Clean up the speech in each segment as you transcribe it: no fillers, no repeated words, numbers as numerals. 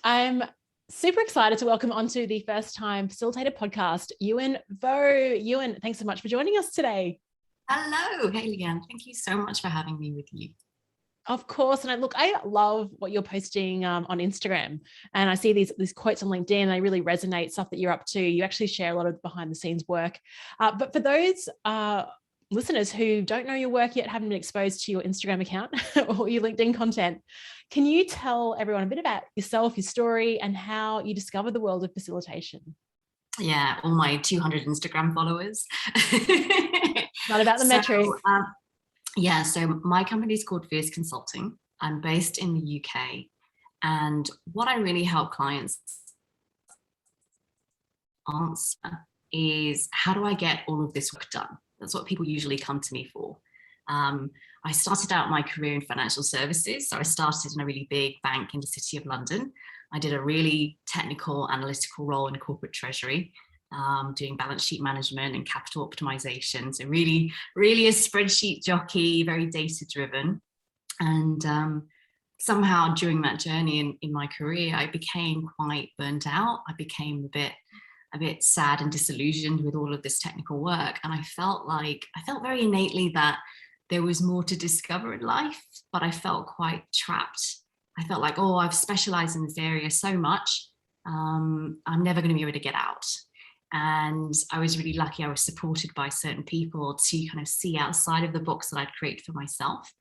I'm super excited to welcome onto the first time facilitator podcast, Uyen Vo. Uyen, thanks so much for joining us today. Hello. Hey, Leanne. Thank you so much for having me with you. Of course. And I love what you're posting on Instagram. And I see these quotes on LinkedIn, and they really resonate, stuff that you're up to. You actually share a lot of behind the scenes work. But for those listeners who don't know your work yet, haven't been exposed to your Instagram account or your LinkedIn content, can you tell everyone a bit about yourself, your story, and how you discovered the world of facilitation? Yeah, all my 200 Instagram followers. Not about the metrics. So my company is called Fierce Consulting. I'm based in the UK. And what I really help clients answer is, how do I get all of this work done? That's what people usually come to me for. I started out my career in financial services. So I started in a really big bank in the City of London. I did a really technical, analytical role in corporate treasury, doing balance sheet management and capital optimization. So really a spreadsheet jockey, very data driven. And somehow during that journey in my career, I became quite burnt out. I became a bit sad and disillusioned with all of this technical work. And I felt very innately that there was more to discover in life, but I felt quite trapped. I felt like, I've specialized in this area so much, I'm never going to be able to get out. And I was really lucky. I was supported by certain people to kind of see outside of the box that I'd created for myself,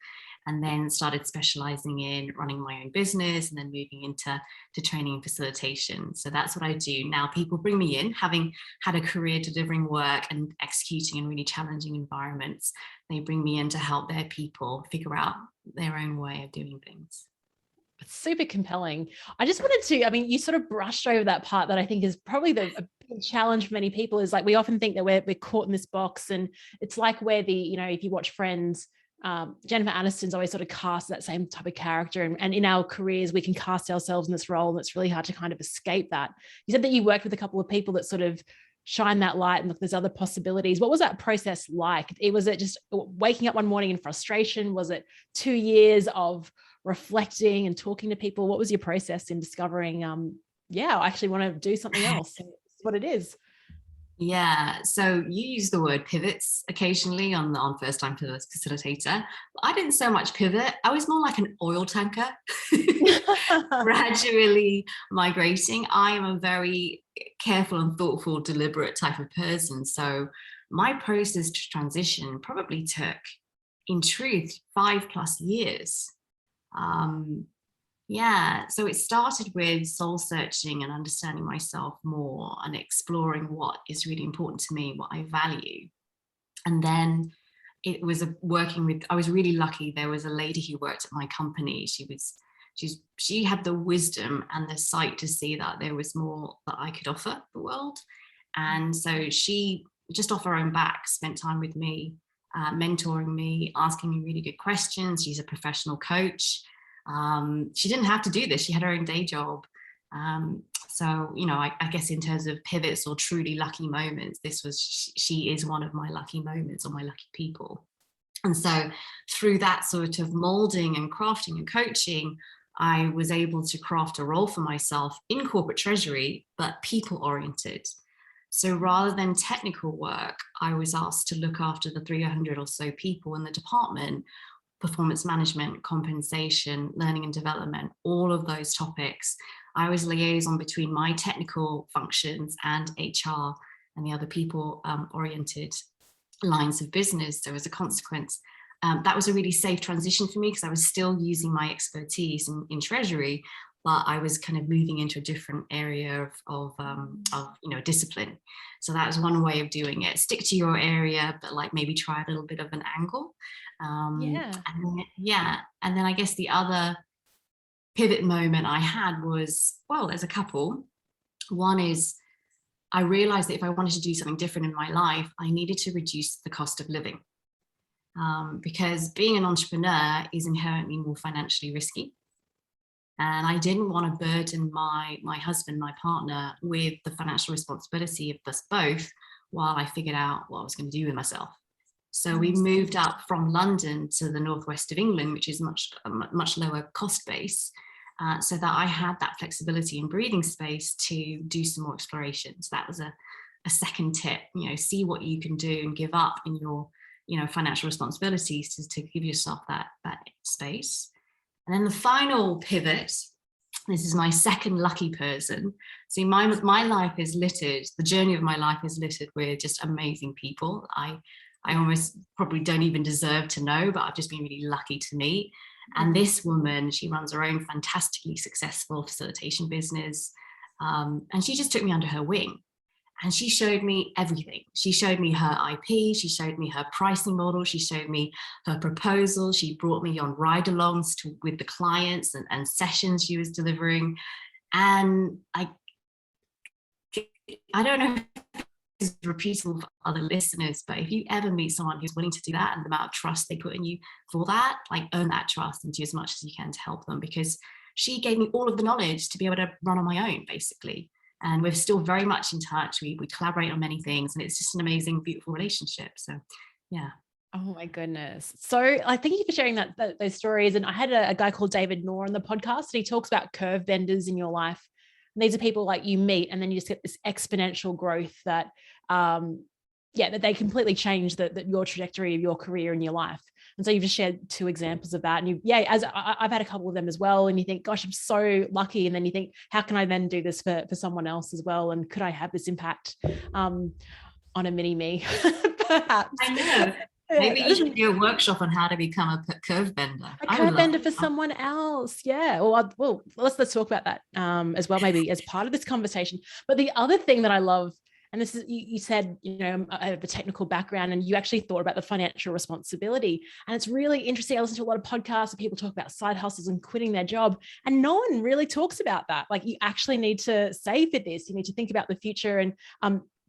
and then started specializing in running my own business and then moving into training and facilitation. So that's what I do now. People bring me in, having had a career delivering work and executing in really challenging environments. They bring me in to help their people figure out their own way of doing things. It's super compelling. I just wanted to, you sort of brushed over that part that I think is probably a big challenge for many people, is like, we often think that we're caught in this box, and it's like where if you watch Friends, Jennifer Aniston's always sort of cast that same type of character, and in our careers we can cast ourselves in this role, and it's really hard to kind of escape that. You said that you worked with a couple of people that sort of shine that light and look, there's other possibilities. What was that process like? Was it just waking up one morning in frustration? Was it 2 years of reflecting and talking to people? What was your process in discovering I actually want to do something else? It's what it is. Yeah, so you use the word pivots occasionally on First Time Facilitator. I didn't so much pivot. I was more like an oil tanker, gradually migrating. I am a very careful and thoughtful, deliberate type of person. So my process to transition probably took, in truth, 5+ years. So it started with soul searching and understanding myself more and exploring what is really important to me, what I value. And then it was I was really lucky. There was a lady who worked at my company. She had the wisdom and the sight to see that there was more that I could offer the world. And so she, just off her own back, spent time with me, mentoring me, asking me really good questions. She's a professional coach. She didn't have to do this. She had her own day job. I guess in terms of pivots or truly lucky moments, she is one of my lucky moments, or my lucky people. And so through that sort of molding and crafting and coaching, I was able to craft a role for myself in corporate treasury, but people oriented. So rather than technical work, I was asked to look after the 300 or so people in the department, performance management, compensation, learning and development, all of those topics. I was liaison between my technical functions and HR and the other people oriented lines of business. So as a consequence, that was a really safe transition for me, because I was still using my expertise in treasury, but I was kind of moving into a different area of discipline. So that was one way of doing it. Stick to your area, but like maybe try a little bit of an angle. And then I guess the other pivot moment I had was, there's a couple. One is, I realized that if I wanted to do something different in my life, I needed to reduce the cost of living. Because being an entrepreneur is inherently more financially risky. And I didn't want to burden my husband, my partner, with the financial responsibility of us both while I figured out what I was going to do with myself. So we moved up from London to the northwest of England, which is a much lower cost base. so that I had that flexibility and breathing space to do some more exploration. So that was a second tip, see what you can do and give up in your, financial responsibilities to give yourself that space. And then the final pivot, this is my second lucky person. See, my life is littered, the journey of my life is littered with just amazing people. I almost probably don't even deserve to know, but I've just been really lucky to meet. And this woman, she runs her own fantastically successful facilitation business. And she just took me under her wing. And she showed me everything. She showed me her IP. She showed me her pricing model. She showed me her proposal. She brought me on ride-alongs with the clients and sessions she was delivering. And I don't know if it's repeatable for other listeners, but if you ever meet someone who's willing to do that and the amount of trust they put in you for that, like, earn that trust and do as much as you can to help them, because she gave me all of the knowledge to be able to run on my own, basically. And we're still very much in touch. We collaborate on many things, and it's just an amazing, beautiful relationship. So, yeah. Oh my goodness. So I thank you for sharing those stories. And I had a guy called David Noor on the podcast, and he talks about curve benders in your life. And these are people like you meet, and then you just get this exponential growth that, that they completely change your trajectory of your career and your life. And so you've just shared two examples of that. And as I've had a couple of them as well. And you think, gosh, I'm so lucky. And then you think, how can I then do this for someone else as well? And could I have this impact on a mini me, perhaps? I know. Maybe you should do a workshop on how to become a curve bender. A curve bender for someone else. Yeah. Well, let's talk about that as well, maybe as part of this conversation. But the other thing that I love, and this is, you said, I have a technical background, and you actually thought about the financial responsibility. And it's really interesting. I listen to a lot of podcasts where people talk about side hustles and quitting their job, and no one really talks about that. Like, you actually need to save for this. You need to think about the future. And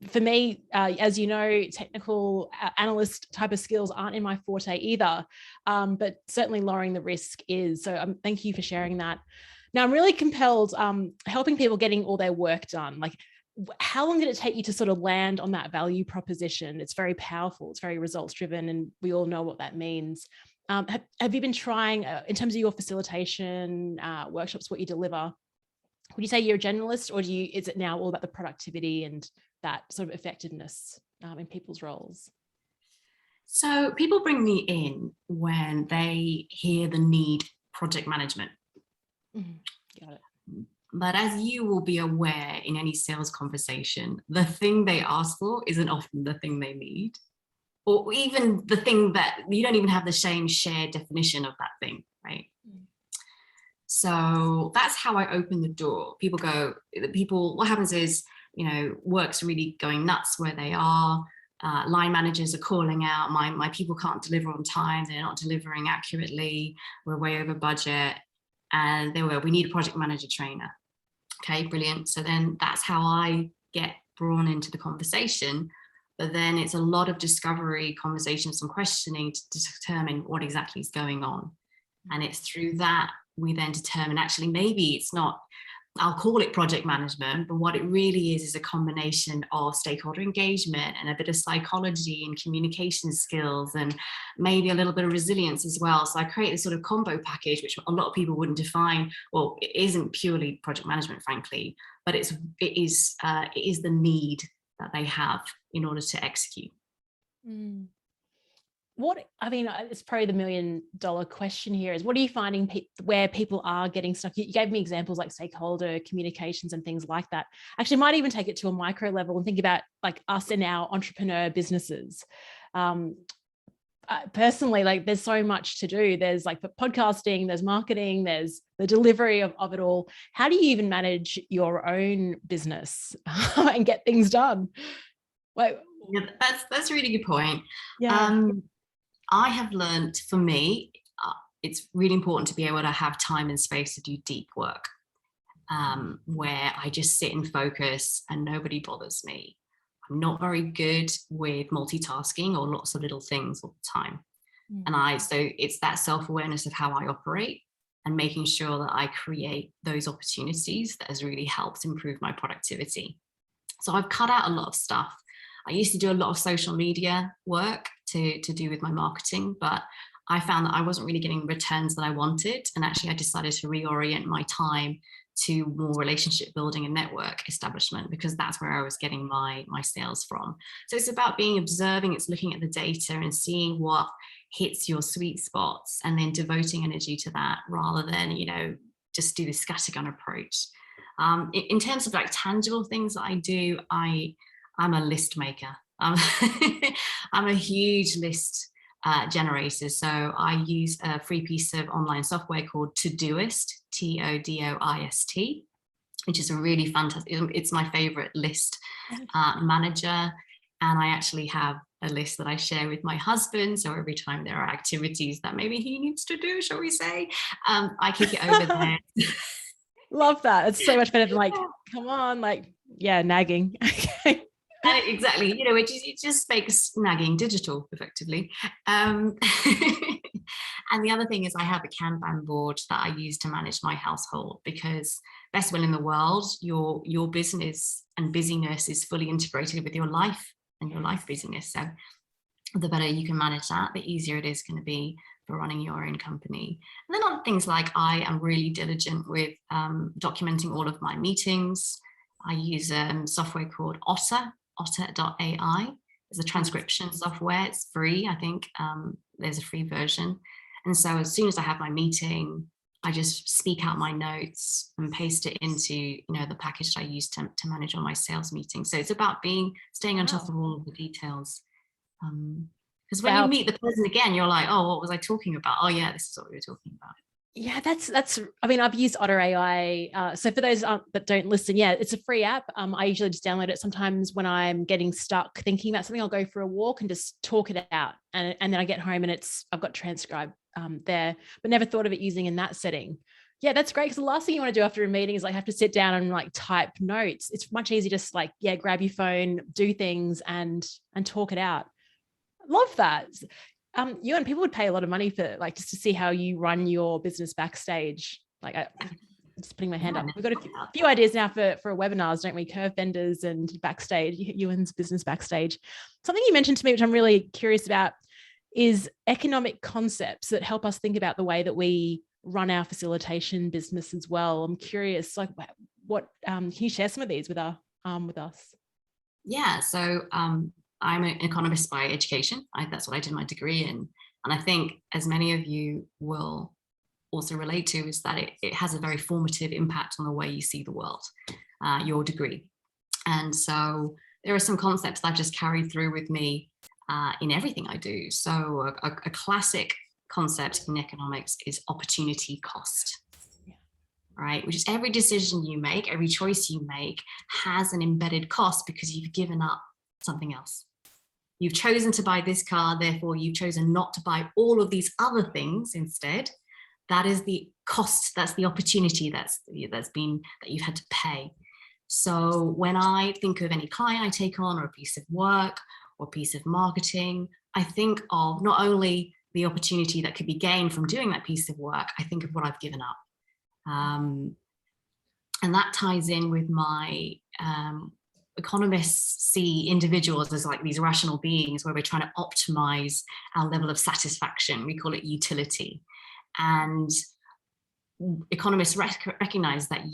for me, as you know, technical analyst type of skills aren't in my forte either, but certainly lowering the risk is. So thank you for sharing that. Now, I'm really compelled helping people getting all their work done. Like, how long did it take you to sort of land on that value proposition? It's very powerful. It's very results driven, and we all know what that means. Have you been trying, in terms of your facilitation workshops, what you deliver? Would you say you're a generalist, or is it now all about the productivity and that sort of effectiveness in people's roles? So people bring me in when they hear the need project management. Got it. But as you will be aware in any sales conversation, the thing they ask for isn't often the thing they need, or even the thing that you don't even have the same shared definition of that thing, right? So that's how I open the door. What happens is, work's really going nuts where they are. Line managers are calling out, my people can't deliver on time, they're not delivering accurately, we're way over budget, and we need a project manager trainer. Okay, brilliant. So then that's how I get drawn into the conversation. But then it's a lot of discovery, conversations, and questioning to determine what exactly is going on. And it's through that we then determine, actually, maybe it's not, I'll call it project management, but what it really is a combination of stakeholder engagement and a bit of psychology and communication skills, and maybe a little bit of resilience as well. So I create this sort of combo package, which a lot of people wouldn't define. Well, it isn't purely project management, frankly, but it is the need that they have in order to execute. It's probably the $1 million question here is, what are you finding where people are getting stuck? You gave me examples like stakeholder communications and things like that. Actually, might even take it to a micro level and think about like us in our entrepreneur businesses. Personally, like, there's so much to do. There's like the podcasting, there's marketing, there's the delivery of it all. How do you even manage your own business and get things done? Yeah, that's a really good point. Yeah. I have learned, for me, it's really important to be able to have time and space to do deep work, where I just sit and focus and nobody bothers me. I'm not very good with multitasking or lots of little things all the time. So it's that self-awareness of how I operate and making sure that I create those opportunities that has really helped improve my productivity. So I've cut out a lot of stuff. I used to do a lot of social media work to do with my marketing, but I found that I wasn't really getting returns that I wanted. And actually, I decided to reorient my time to more relationship building and network establishment, because that's where I was getting my sales from. So it's about being observing, it's looking at the data and seeing what hits your sweet spots and then devoting energy to that, rather than, you know, just do the scattergun approach. In terms of like tangible things that I do, I'm a list maker. I'm a huge list generator. So I use a free piece of online software called Todoist, Todoist, which is a really fantastic, it's my favorite list manager. And I actually have a list that I share with my husband. So every time there are activities that maybe he needs to do, shall we say, I kick it over there. Love that. It's so much better than like, come on, like, yeah, nagging. Okay. Exactly, you know, it just makes nagging digital effectively. And the other thing is I have a Kanban board that I use to manage my household, because best will in the world, your business and busyness is fully integrated with your life and your life busyness. So the better you can manage that, the easier it is going to be for running your own company. And then on things like, I am really diligent with documenting all of my meetings. I use software called otter.ai. It's a transcription software. It's free, I think. There's a free version. And so as soon as I have my meeting, I just speak out my notes and paste it into, you know, the package that I use to manage all my sales meetings. So it's about staying on top of all of the details. Because when you meet the person again, you're like, oh, what was I talking about? Oh yeah, this is what we were talking about. Yeah, that's, I mean, I've used Otter AI. So for those that don't listen, yeah, it's a free app. I usually just download it sometimes when I'm getting stuck thinking about something. I'll go for a walk and just talk it out. And then I get home and I've got transcribe there, but never thought of it using in that setting. Yeah, that's great. Because the last thing you want to do after a meeting is like have to sit down and like type notes. It's much easier just like, yeah, grab your phone, do things and talk it out. Love that. Uyen, people would pay a lot of money for like just to see how you run your business backstage. Like I'm just putting my hand up. We've got a few ideas now for webinars, don't we? Curve vendors and backstage, Uyen's business backstage. Something you mentioned to me, which I'm really curious about, is economic concepts that help us think about the way that we run our facilitation business as well. I'm curious, like what can you share some of these with us? Yeah, so I'm an economist by education. That's what I did my degree in. And I think, as many of you will also relate to, is that it has a very formative impact on the way you see the world, your degree. And so there are some concepts that I've just carried through with me in everything I do. So a classic concept in economics is opportunity cost. Right, which is every decision you make, every choice you make has an embedded cost because you've given up something else. You've chosen to buy this car, therefore you've chosen not to buy all of these other things instead. That is the cost, that's the opportunity that you've had to pay. So when I think of any client I take on, or a piece of work or a piece of marketing, I think of not only the opportunity that could be gained from doing that piece of work, I think of what I've given up. And that ties in with my economists see individuals as like these rational beings where we're trying to optimize our level of satisfaction. We call it utility. And economists recognize that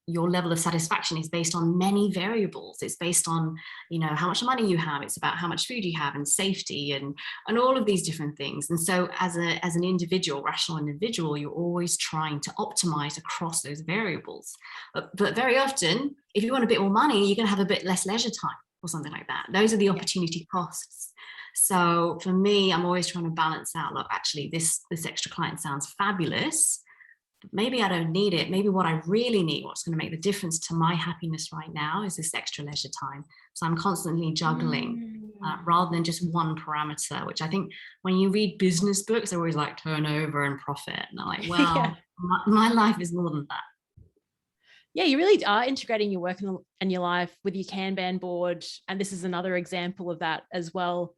your level of satisfaction is based on many variables. It's based on, you know, how much money you have. It's about how much food you have and safety and all of these different things. And so as an individual, rational individual, you're always trying to optimize across those variables. But very often, if you want a bit more money, you're going to have a bit less leisure time or something like that. Those are the opportunity costs. So for me, I'm always trying to balance out, look, actually, this extra client sounds fabulous. Maybe I don't need it. Maybe what I really need, what's going to make the difference to my happiness right now, is this extra leisure time. So I'm constantly juggling rather than just one parameter, which I think when you read business books, they're always like turnover and profit. And I'm like, well, yeah. my life is more than that. Yeah, you really are integrating your work and your life with your Kanban board. And this is another example of that as well.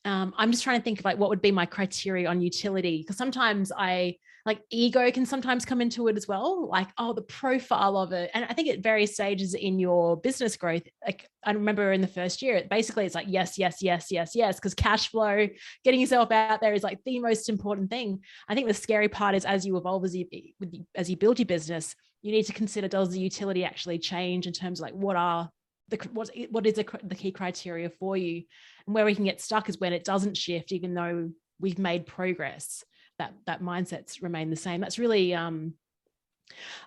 I'm just trying to think of like what would be my criteria on utility, because sometimes I like ego can sometimes come into it as well. Like, oh, the profile of it. And I think at various stages in your business growth, like I remember in the first year, it's like, yes, yes, yes, yes, yes. Because cash flow, getting yourself out there is like the most important thing. I think the scary part is as you evolve, as you build your business, you need to consider, does the utility actually change in terms of like what is the key criteria for you? And where we can get stuck is when it doesn't shift, even though we've made progress, that mindsets remain the same. That's really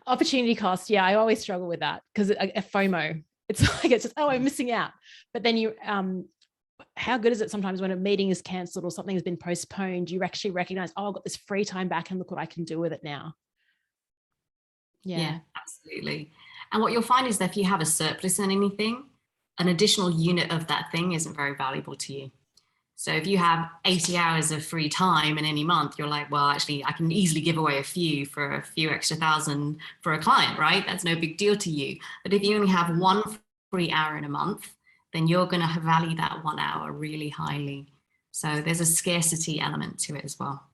opportunity cost. Yeah, I always struggle with that because a FOMO, it's like, it's just, oh, I'm missing out. But then you, how good is it sometimes when a meeting is cancelled or something has been postponed, you actually recognize, oh, I've got this free time back and look what I can do with it now. Yeah, absolutely. And what you'll find is that if you have a surplus in anything, an additional unit of that thing isn't very valuable to you. So if you have 80 hours of free time in any month, you're like, well, actually, I can easily give away a few for a few extra thousand for a client, right? That's no big deal to you. But if you only have one free hour in a month, then you're going to value that 1 hour really highly. So there's a scarcity element to it as well.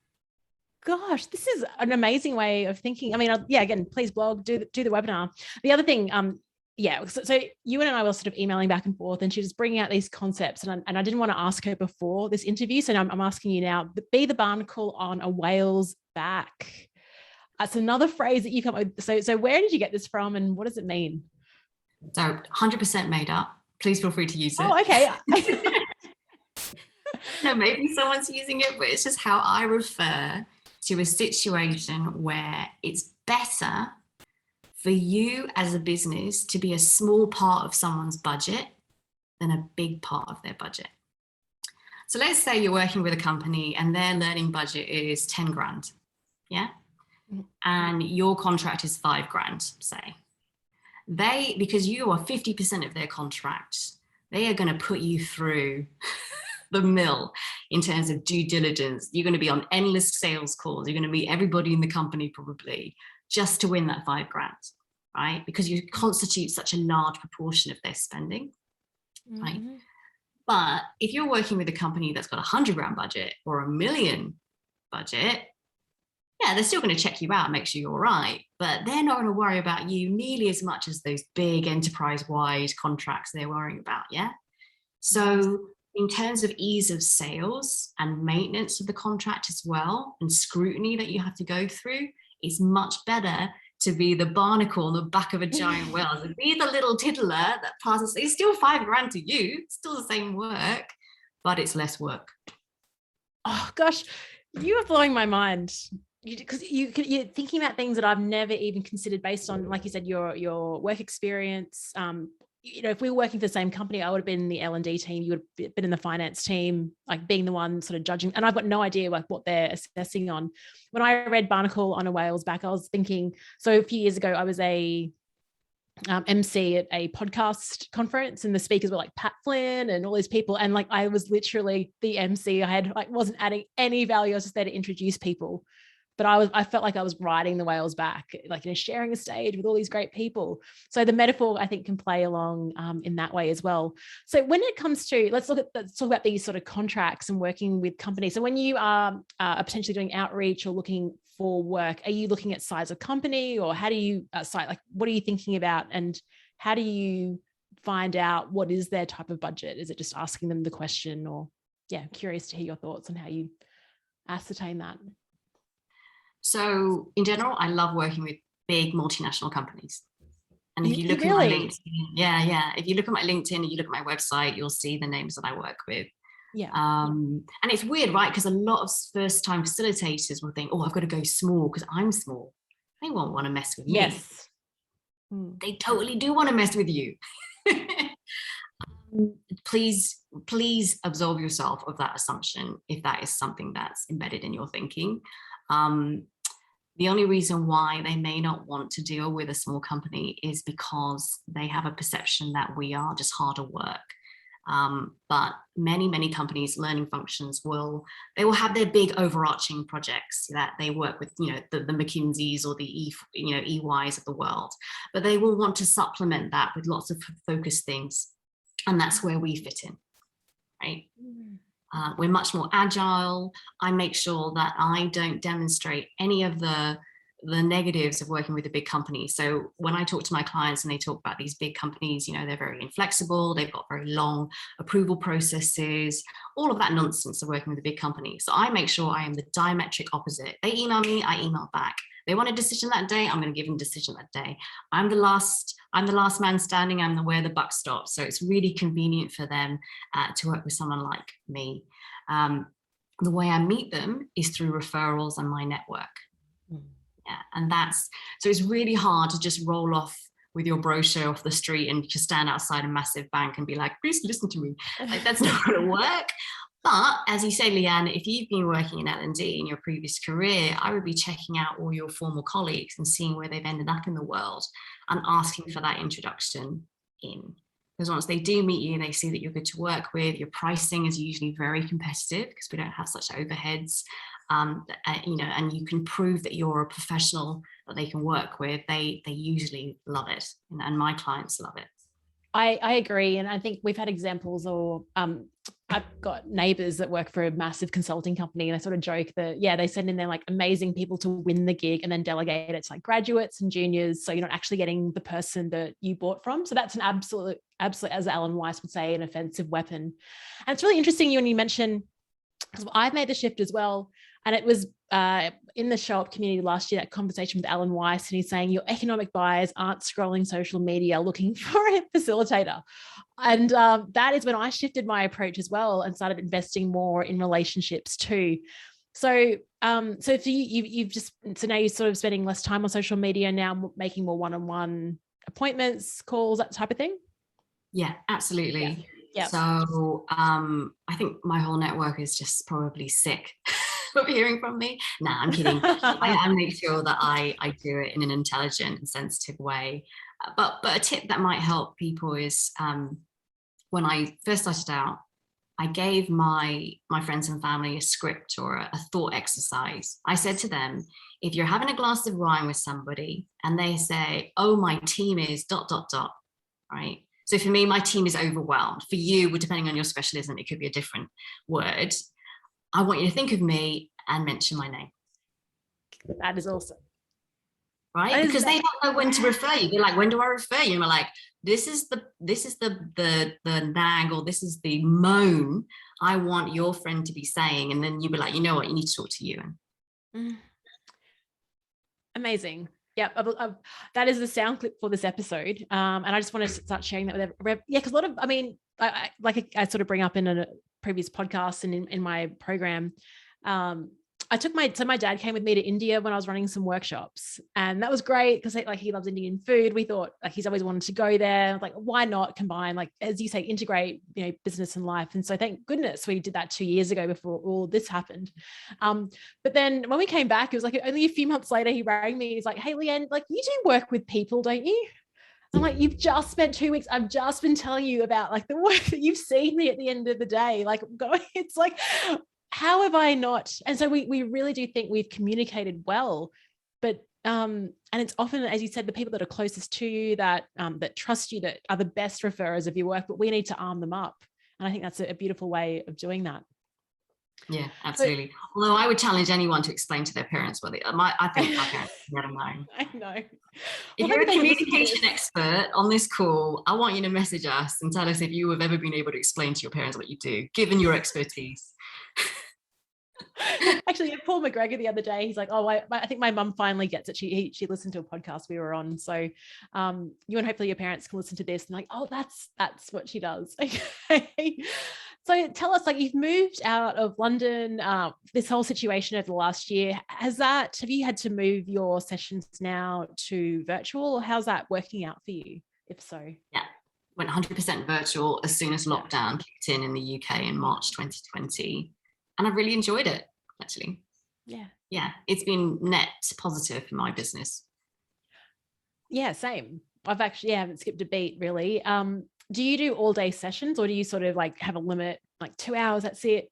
Gosh, this is an amazing way of thinking. I mean, yeah, again, please blog, do the webinar. The other thing, so Uyen and I were sort of emailing back and forth, and she was bringing out these concepts, and I didn't want to ask her before this interview, so I'm asking you now. Be the barnacle on a whale's back. That's another phrase that you come up with. So where did you get this from, and what does it mean? So 100% made up. Please feel free to use it. Oh, okay. No, maybe someone's using it, but it's just how I refer to a situation where it's better for you as a business to be a small part of someone's budget than a big part of their budget. So let's say you're working with a company and their learning budget is 10 grand, yeah? And your contract is 5 grand, say. Because you are 50% of their contract, they are going to put you through the mill in terms of due diligence. You're going to be on endless sales calls. You're going to meet everybody in the company probably just to win that 5 grand, right? Because you constitute such a large proportion of their spending, right? But if you're working with a company that's got 100 grand budget or $1 million budget, yeah, they're still going to check you out and make sure you're all right, but they're not going to worry about you nearly as much as those big enterprise-wide contracts they're worrying about, yeah? So in terms of ease of sales and maintenance of the contract as well, and scrutiny that you have to go through, it's much better to be the barnacle on the back of a giant whale, to be the little tiddler that passes. It's still 5 grand to you, it's still the same work, but it's less work. Oh gosh, you are blowing my mind. Because you're thinking about things that I've never even considered based on, like you said, your work experience. If we were working for the same company, I would have been in the L&D team. You would have been in the finance team, like being the one sort of judging. And I've got no idea like what they're assessing on. When I read Barnacle on a whale's back, I was thinking, so a few years ago, I was a MC at a podcast conference, and the speakers were like Pat Flynn and all these people. And like, I was literally the MC. Wasn't adding any value. I was just there to introduce people. But I felt like I was riding the whale's back, like sharing a stage with all these great people. So the metaphor, I think, can play along in that way as well. So when it comes to, let's talk about these sort of contracts and working with companies. So when you are potentially doing outreach or looking for work, are you looking at size of company, or how do you what are you thinking about, and how do you find out what is their type of budget? Is it just asking them the question, or curious to hear your thoughts on how you ascertain that? So in general, I love working with big multinational companies. And if you look at my LinkedIn, if you look at my LinkedIn and you look at my website, you'll see the names that I work with. And it's weird, right? Because a lot of first-time facilitators will think, oh, I've got to go small because I'm small. They won't want to mess with me. Yes. They totally do want to mess with you. Please absolve yourself of that assumption if that is something that's embedded in your thinking. The only reason why they may not want to deal with a small company is because they have a perception that we are just harder work. But many companies, learning functions will have their big overarching projects that they work with, the McKinseys or the EYs of the world, but they will want to supplement that with lots of focused things, and that's where we fit in, right? We're much more agile. I make sure that I don't demonstrate any of the negatives of working with a big company. So when I talk to my clients and they talk about these big companies, they're very inflexible, they've got very long approval processes, all of that nonsense of working with a big company. So I make sure I am the diametric opposite. They email me, I email back. They want a decision that day, I'm going to give them a decision that day. I'm the last man standing. I'm where the buck stops. So it's really convenient for them to work with someone like me. The way I meet them is through referrals and my network. Yeah, and so it's really hard to just roll off with your brochure off the street and just stand outside a massive bank and be like, please listen to me. Like, that's not going to work. But as you say, Leanne, if you've been working in L&D in your previous career, I would be checking out all your former colleagues and seeing where they've ended up in the world and asking for that introduction in. Because once they do meet you, they see that you're good to work with. Your pricing is usually very competitive because we don't have such overheads. And you can prove that you're a professional that they can work with. They usually love it, and my clients love it. I agree, and I think we've had examples, or I've got neighbors that work for a massive consulting company, and I sort of joke that they send in their like amazing people to win the gig and then delegate it to like graduates and juniors, so you're not actually getting the person that you bought from. So that's an absolute, as Alan Weiss would say, an offensive weapon. And it's really interesting when you mention, because I've made the shift as well. And it was in the Show Up community last year, that conversation with Alan Weiss, and he's saying your economic buyers aren't scrolling social media looking for a facilitator. And that is when I shifted my approach as well and started investing more in relationships too. So so for you, so now you're sort of spending less time on social media, now making more one-on-one appointments, calls, that type of thing? Yeah, absolutely. Yeah. So I think my whole network is just probably sick of hearing from me. Nah, I'm kidding. I make sure that I do it in an intelligent and sensitive way. But a tip that might help people is when I first started out, I gave my friends and family a script or a thought exercise. I said to them, if you're having a glass of wine with somebody and they say, oh, my team is ... right? So for me, my team is overwhelmed. For you, depending on your specialism, it could be a different word. I want you to think of me and mention my name. That is awesome. Right? Because they don't know when to refer you. They're like, when do I refer you? And we're like, this is the nag, or this is the moan I want your friend to be saying. And then you be like, you know what, you need to talk to Uyen. Amazing. Yeah, that is the sound clip for this episode. And I just want to start sharing that with everyone. Yeah, because a lot of, I sort of bring up in a previous podcast and in my program, I took my dad came with me to India when I was running some workshops, and that was great because he loves Indian food. We thought he's always wanted to go there. Like, why not combine, as you say, integrate, business and life. And so thank goodness we did that 2 years ago before all this happened. But then when we came back, it was like only a few months later, he rang me. He's like, hey, Leanne, you do work with people, don't you? I'm like, you've just spent 2 weeks. I've just been telling you about the work that you've seen me at the end of the day. It's like, how have I not? And so we really do think we've communicated well, but and it's often, as you said, the people that are closest to you, that trust you, that are the best referrers of your work, but we need to arm them up. And I think that's a beautiful way of doing that. Yeah, absolutely. Although I would challenge anyone to explain to their parents what I think my parents would never know. I know. If you're a communication expert on this call, I want you to message us and tell us if you have ever been able to explain to your parents what you do, given your expertise. Actually, Paul McGregor the other day, he's like, oh, I think my mum finally gets it. She listened to a podcast we were on. So you and hopefully your parents can listen to this and like, oh, that's what she does. Okay. So tell us, you've moved out of London, this whole situation over the last year. Have you had to move your sessions now to virtual, or how's that working out for you, if so? Yeah, went 100% virtual as soon as lockdown kicked in the UK in March 2020. And I've really enjoyed it, actually. Yeah, it's been net positive for my business. Yeah, same. I've actually haven't skipped a beat, really. Do you do all day sessions, or do you sort of have a limit, 2 hours, that's it?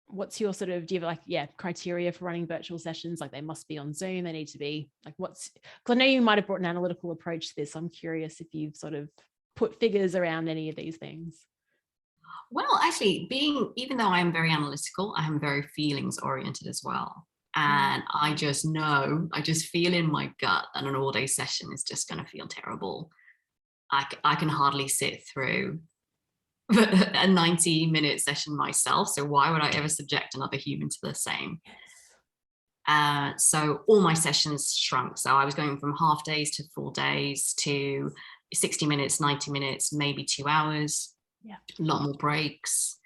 What's your do you have criteria for running virtual sessions? They must be on Zoom, they need to be because I know you might have brought an analytical approach to this. I'm curious if you've sort of put figures around any of these things. Well, actually, even though I am very analytical, I am very feelings oriented as well. And I just know, I just feel in my gut that an all-day session is just going to feel terrible. I can hardly sit through a 90-minute session myself. So why would I ever subject another human to the same? So all my sessions shrunk. So I was going from half days to full days to 60 minutes, 90 minutes, maybe 2 hours, a lot more breaks.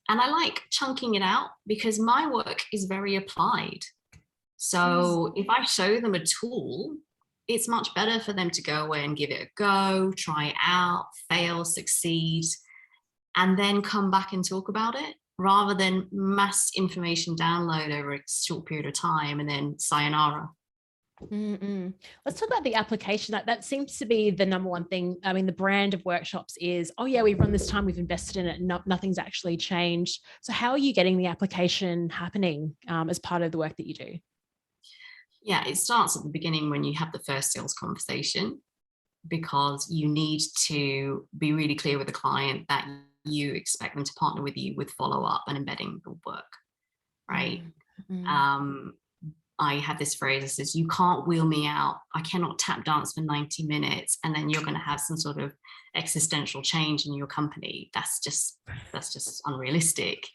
And I like chunking it out because my work is very applied. So if I show them a tool, it's much better for them to go away and give it a go, try it out, fail, succeed, and then come back and talk about it, rather than mass information download over a short period of time and then sayonara. Let's talk about the application. That seems to be the number one thing. I mean, the brand of workshops is, oh yeah, we've run this time, we've invested in it, nothing's actually changed. So how are you getting the application happening as part of the work that you do? Yeah, it starts at the beginning when you have the first sales conversation, because you need to be really clear with the client that you expect them to partner with you with follow-up and embedding the work, right? I have this phrase that says, you can't wheel me out. I cannot tap dance for 90 minutes and then you're going to have some sort of existential change in your company. That's just unrealistic.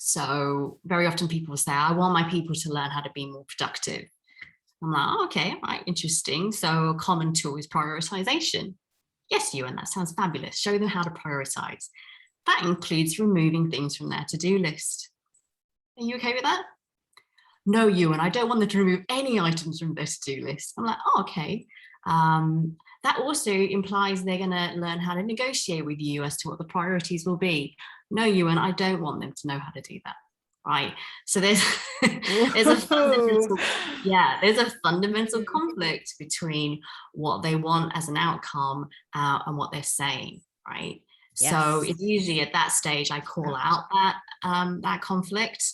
So very often people will say, I want my people to learn how to be more productive. I'm like, oh, okay, right, interesting. So a common tool is prioritization. Yes, Uyen, that sounds fabulous. Show them how to prioritize. That includes removing things from their to-do list. Are you okay with that? No, Uyen, I don't want them to remove any items from their to-do list. I'm like, oh, okay. That also implies they're going to learn how to negotiate with you as to what the priorities will be. No, Uyen, I don't want them to know how to do that. Right. So there's a fundamental conflict between what they want as an outcome and what they're saying. Right. Yes. So it's usually at that stage I call out that conflict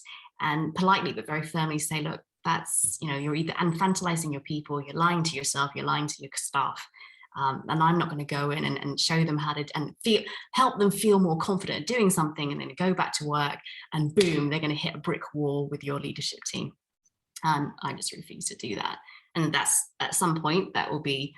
and politely but very firmly say, look, that's, you're either infantilizing your people, you're lying to yourself, you're lying to your staff. And I'm not going to go in and show them how to help them feel more confident at doing something and then go back to work and boom, they're going to hit a brick wall with your leadership team. And I just refuse to do that. And that's at some point that will be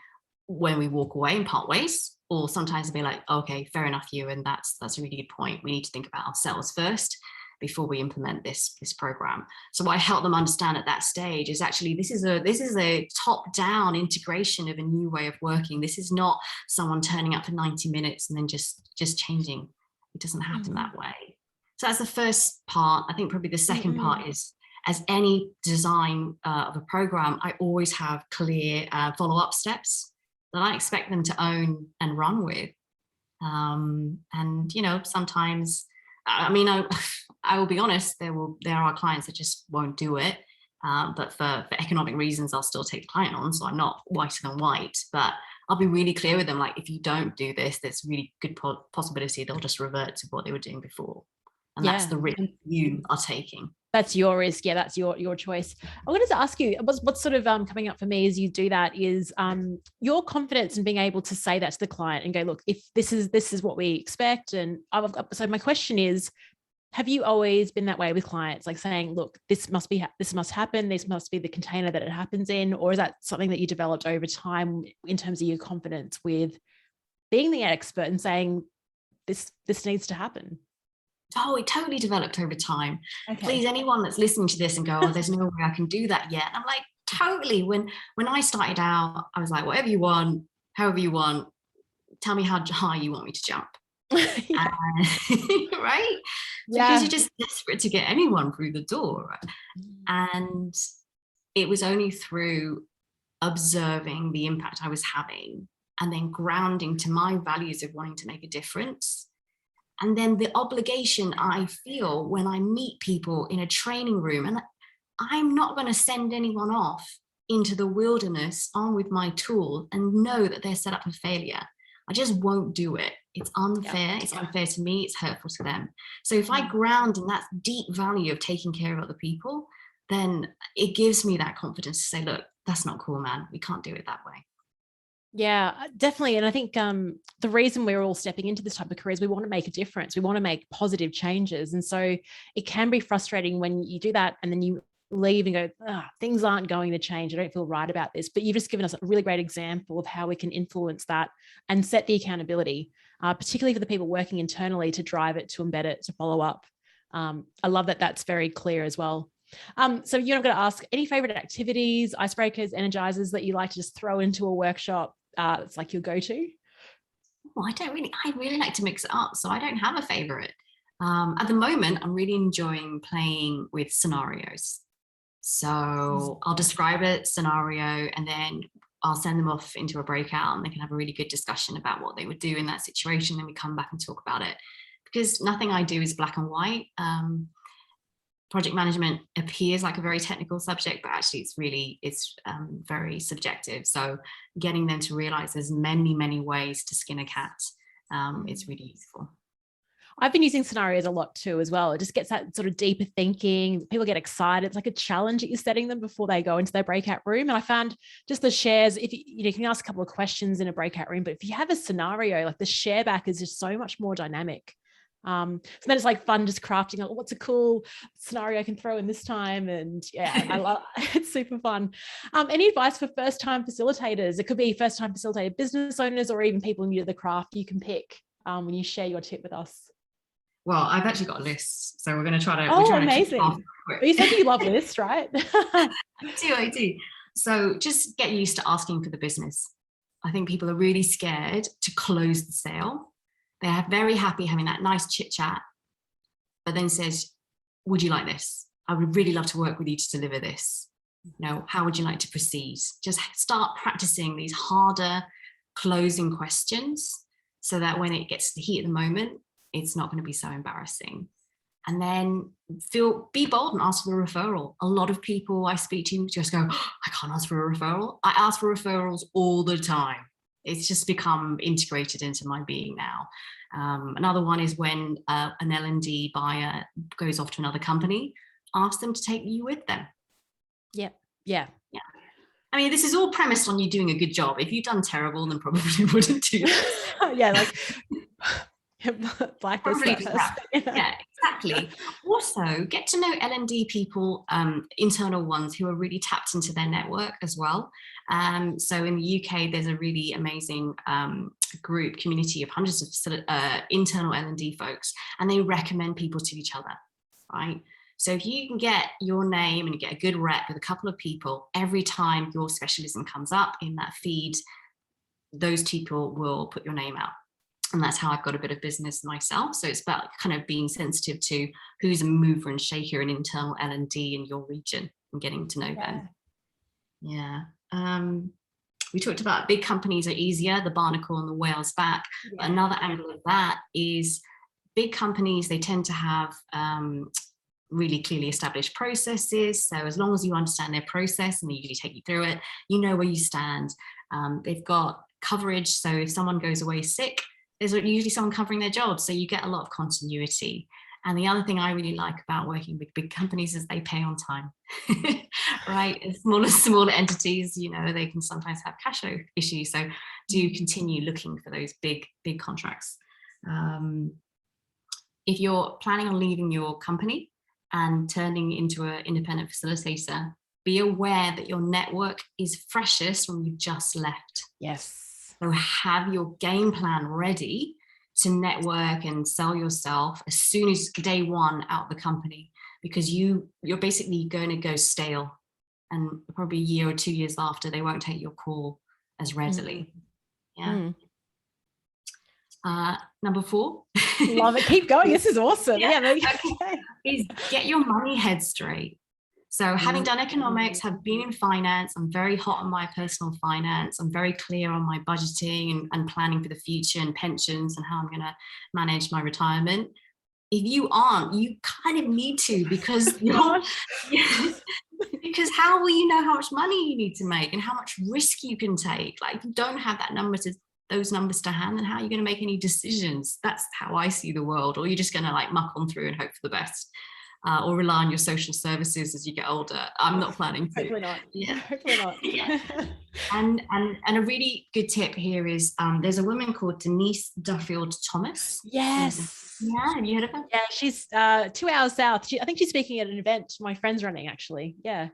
when we walk away and part ways, or sometimes it'll be like, okay, fair enough, you, and that's a really good point. We need to think about ourselves first before we implement this program. So what I help them understand at that stage is actually this is a top-down integration of a new way of working. This is not someone turning up for 90 minutes and then just changing. It doesn't happen that way. So that's the first part. I think probably the second part is, as any design of a program, I always have clear follow-up steps that I expect them to own and run with. And sometimes, I mean, I will be honest, there are clients that just won't do it. But for economic reasons, I'll still take the client on. So I'm not whiter than white, but I'll be really clear with them. Like, if you don't do this, there's really good possibility they'll just revert to what they were doing before. And that's the risk you are taking. That's your risk. Yeah, that's your choice. I wanted to ask you, what's sort of coming up for me as you do that is your confidence in being able to say that to the client and go, look, if this is what we expect. And so my question is, have you always been that way with clients, like saying, look, this must happen, this must be the container that it happens in? Or is that something that you developed over time in terms of your confidence with being the expert and saying this needs to happen? Oh, it totally developed over time. Okay. Please, anyone that's listening to this and go, oh, there's no way I can do that yet. And I'm like, totally. When I started out, I was like, whatever you want, however you want, tell me how high you want me to jump. Right? Because you're just desperate to get anyone through the door. Right? And it was only through observing the impact I was having and then grounding to my values of wanting to make a difference. And then the obligation I feel when I meet people in a training room, and I'm not going to send anyone off into the wilderness on with my tool and know that they're set up for failure. I just won't do it. It's unfair. It's unfair to me. It's hurtful to them. So if I ground in that deep value of taking care of other people, then it gives me that confidence to say, look, that's not cool, man. We can't do it that way. Yeah, definitely. And I think the reason we're all stepping into this type of career is we want to make a difference. We want to make positive changes. And so it can be frustrating when you do that and then you leave and go, things aren't going to change. I don't feel right about this. But you've just given us a really great example of how we can influence that and set the accountability, particularly for the people working internally, to drive it, to embed it, to follow up. I love that that's very clear as well. So you're not going to ask any favorite activities, icebreakers, energizers that you like to just throw into a workshop. It's like your go-to. Well, I really like to mix it up. So I don't have a favorite. At the moment, I'm really enjoying playing with scenarios. So I'll describe a scenario and then I'll send them off into a breakout and they can have a really good discussion about what they would do in that situation. Then we come back and talk about it, because nothing I do is black and white. Project management appears like a very technical subject, but actually it's very subjective. So getting them to realize there's many ways to skin a cat is really useful. I've been using scenarios a lot too as well. It just gets that sort of deeper thinking. People get excited. It's like a challenge that you're setting them before they go into their breakout room. And I found just the shares, if you can ask a couple of questions in a breakout room, but if you have a scenario, like the share back is just so much more dynamic. So then it's like fun just crafting, like, what's a cool scenario I can throw in this time? And yeah, I love it's super fun. Any advice for first-time facilitators? It could be first-time facilitator business owners or even people new to the craft. You can pick when you share your tip with us. Well, I've actually got a list, so we're going to try to. Oh, amazing! You said you love lists, right? I do. So just get used to asking for the business. I think people are really scared to close the sale. They're very happy having that nice chit chat, but then says, would you like this? I would really love to work with you to deliver this. How would you like to proceed? Just start practicing these harder closing questions so that when it gets to the heat of the moment, it's not going to be so embarrassing. And then be bold and ask for a referral. A lot of people I speak to just go, I can't ask for a referral. I ask for referrals all the time. It's just become integrated into my being now. Another one is when an L&D buyer goes off to another company, ask them to take you with them. Yeah. I mean, this is all premised on you doing a good job. If you've done terrible, then probably wouldn't do this. Yeah, like blacklist. Yeah, exactly. Also, get to know L&D people, internal ones who are really tapped into their network as well. So in the UK, there's a really amazing community of hundreds of internal L&D folks, and they recommend people to each other, right? So if you can get your name and you get a good rep with a couple of people, every time your specialism comes up in that feed, those people will put your name out. And that's how I've got a bit of business myself. So it's about kind of being sensitive to who's a mover and shaker in internal L&D in your region and getting to know them. Yeah. We talked about big companies are easier, the barnacle and the whale's back. Yeah. Another angle of that is big companies, they tend to have really clearly established processes. So as long as you understand their process and they usually take you through it, you know where you stand. They've got coverage. So if someone goes away sick, there's usually someone covering their job. So you get a lot of continuity. And the other thing I really like about working with big companies is they pay on time, right? Smaller entities, they can sometimes have cash flow issues. So do continue looking for those big contracts. If you're planning on leaving your company and turning into an independent facilitator, be aware that your network is freshest when you've just left. Yes. So have your game plan ready to network and sell yourself as soon as day one out of the company, because you're basically going to go stale, and probably a year or 2 years after, they won't take your call as readily. Number 4. Love it. Keep going. This is awesome. Is get your money head straight. So having done economics, have been in finance, I'm very hot on my personal finance. I'm very clear on my budgeting and planning for the future and pensions and how I'm going to manage my retirement. If you aren't, you kind of need to, because because how will you know how much money you need to make and how much risk you can take? Like, if you don't have those numbers to hand, then how are you going to make any decisions? That's how I see the world. Or you're just going to muck on through and hope for the best. or rely on your social services as you get older. I'm not planning to. Hopefully not. Yeah. Hopefully not. Yeah. And a really good tip here is there's a woman called Denise Duffield Thomas. Yes. Yeah, have you heard of her? Yeah, she's 2 hours south. I think she's speaking at an event my friend's running, actually. Yeah.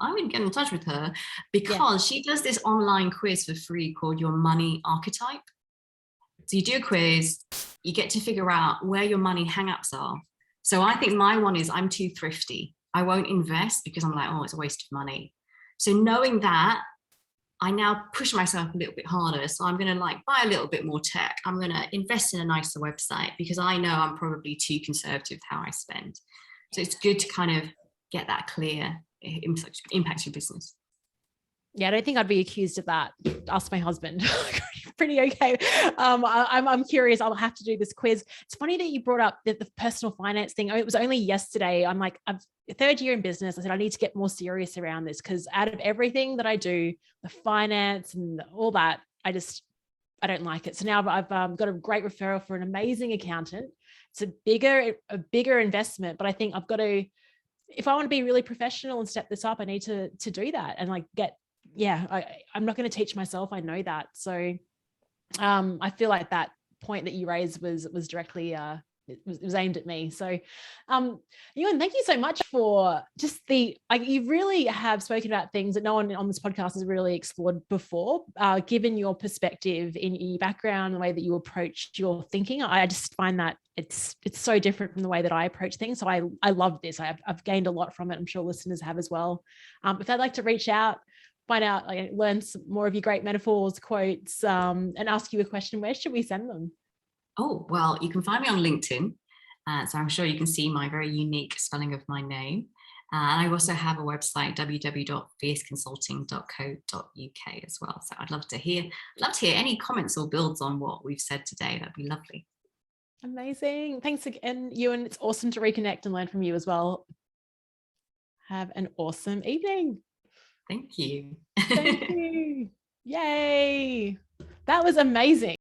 I would get in touch with her because she does this online quiz for free called Your Money Archetype. So you do a quiz, you get to figure out where your money hang-ups are. So I think my one is I'm too thrifty. I won't invest because I'm like, oh, it's a waste of money. So knowing that, I now push myself a little bit harder. So I'm going to like buy a little bit more tech. I'm going to invest in a nicer website because I know I'm probably too conservative with how I spend. So it's good to kind of get that clear. It impacts your business. Yeah, I don't think I'd be accused of that. Ask my husband. Pretty okay. I'm curious. I'll have to do this quiz. It's funny that you brought up the personal finance thing. It was only yesterday. I'm like, I'm third year in business. I said, I need to get more serious around this because out of everything that I do, the finance and all that, I don't like it. So now I've got a great referral for an amazing accountant. It's a bigger investment, but I think I've got to, if I want to be really professional and step this up, I need to do that and like I'm not going to teach myself. I know that. So I feel like that point that you raised was directly it was aimed at me. So Uyen, thank you so much for just you really have spoken about things that no one on this podcast has really explored before, given your perspective in your background, the way that you approach your thinking. I just find that it's so different from the way that I approach things. So I love this. I've gained a lot from it. I'm sure listeners have as well. If they'd like to reach out, find out, learn some more of your great metaphors, quotes, and ask you a question, where should we send them? Oh, well, you can find me on LinkedIn. So I'm sure you can see my very unique spelling of my name. And I also have a website, www.fierceconsulting.co.uk as well. So I'd love to hear any comments or builds on what we've said today. That'd be lovely. Amazing. Thanks again, Uyen. It's awesome to reconnect and learn from you as well. Have an awesome evening. Thank you. Thank you. Yay. That was amazing.